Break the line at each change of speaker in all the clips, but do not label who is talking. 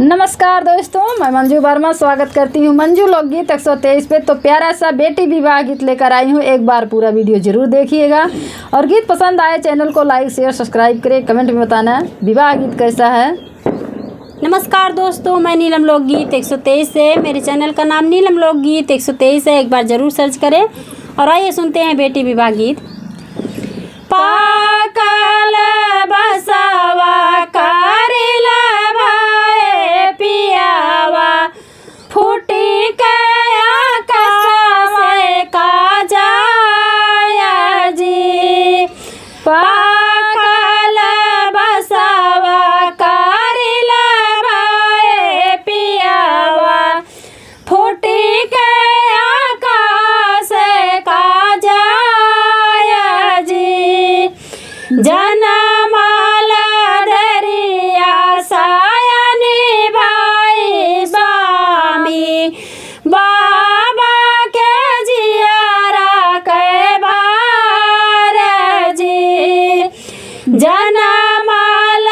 नमस्कार दोस्तों, मैं मंजू वर्मा स्वागत करती हूँ मंजू लोकगीत 123 पे। तो प्यारा सा बेटी विवाह गीत लेकर आई हूँ। एक बार पूरा वीडियो जरूर देखिएगा और गीत पसंद आए चैनल को लाइक शेयर सब्सक्राइब करें। कमेंट में बताना विवाह गीत कैसा है।
नमस्कार दोस्तों, मैं नीलम लोकगीत 123 से, मेरे चैनल का नाम नीलम लोकगीत 123 है। एक बार ज़रूर सर्च करें और आइए सुनते हैं बेटी विवाह गीत। पाकल बसवा करेला भाई पियावा फूटी के आकाश से का जाया जी। पाकल बसवा करेला भाई पियावा फूटी के आकाश से का जाया जी। जनमाल दरिया सायनी भाई स्वामी बाबा के जियारा के बार जी। जनमाल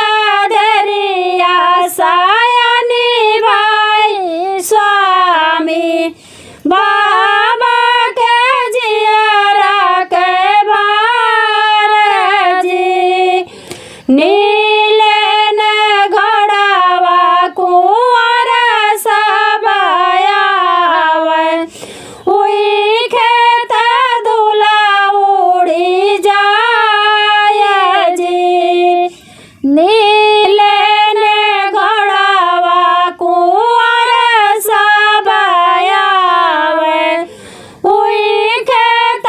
दरिया सायनी भाई स्वामी बाबा के जियारा के बार जी। नीले न घोड़ावा कुंवर सब आवे उई खेत धुला उड़ी जाय जी। नीले न घोड़ावा कुंवर सब आवे उई खेत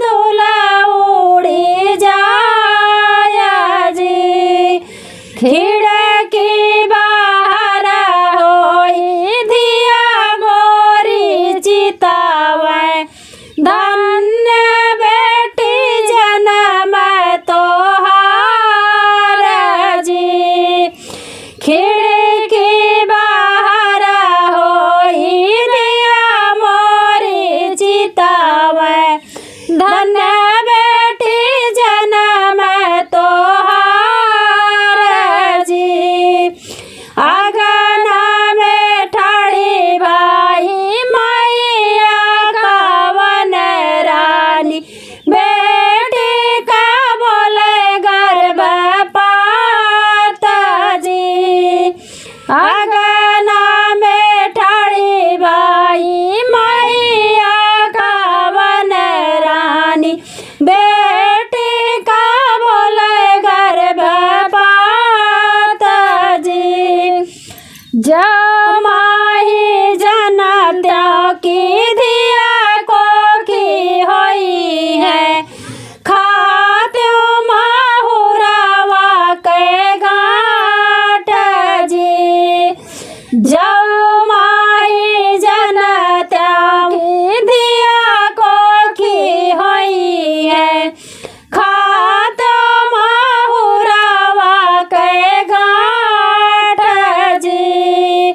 धुला उड़ी जाय जी। खिड़की बाहर होई दिया मोरी चितावे धन्य बेटी जन्म तोहार जी। खिड़की बाहर होई दिया मोरी चितावे धन्य बेटी जन्म तोहार जी। आंगना में ठाड़ी भाई मैया कवन रानी बेटी का बोले गर्भपात जी। आंगना में ठाड़ी भाई मैया कवन रानी बेटी का बोले गर्भपात जी। जमाही जनत्या की धिया को की होई है खात्यो माहुरावा के घाट जी। जमाही जनत्या की धिया को की होई है खात्यो माहुरावा के घाट जी।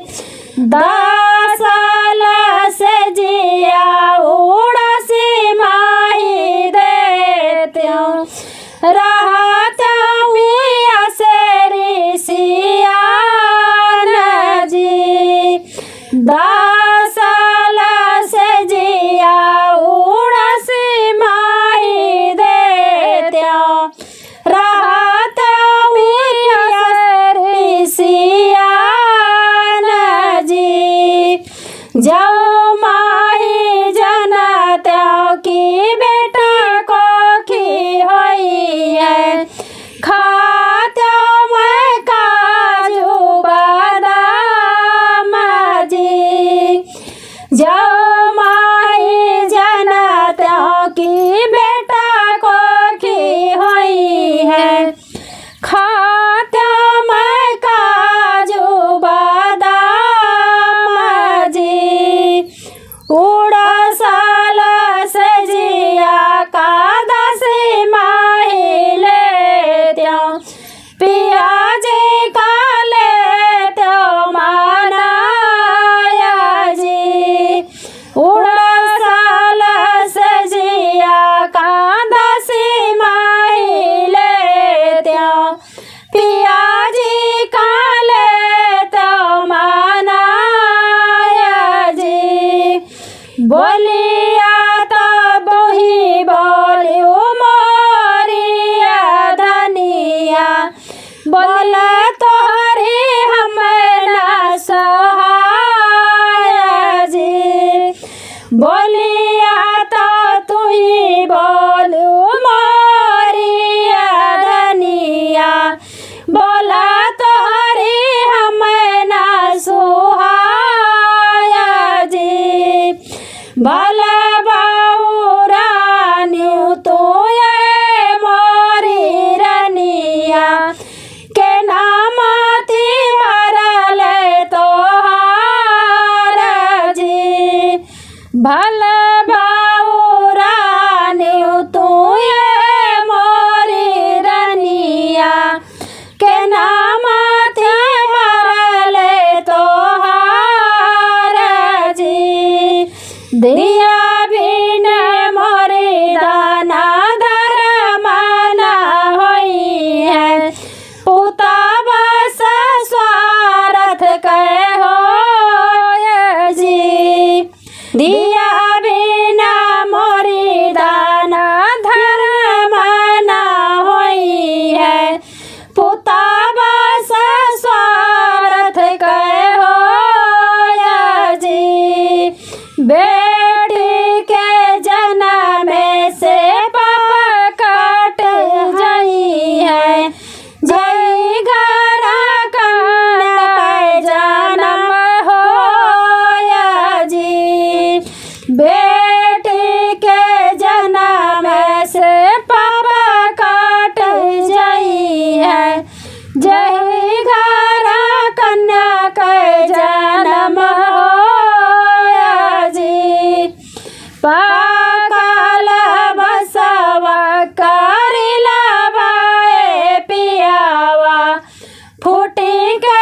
के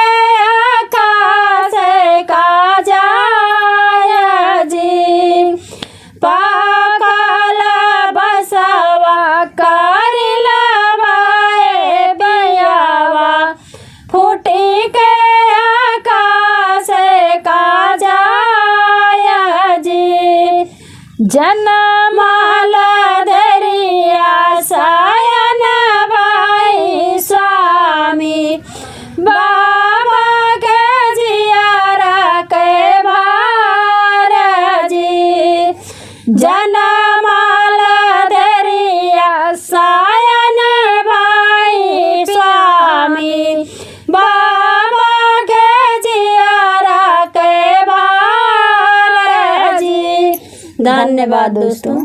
आकाश का जाया जी पाकल बसवा कर लवाए बियावा फूटी के आकाश का जाया जी जनमाल दरिया सायन भाई स्वामी बाबा के जियारा के भार जी जनमाल दरिया सायन भाई स्वामी बाबा के जियारा के भार जी। धन्यवाद दोस्तों।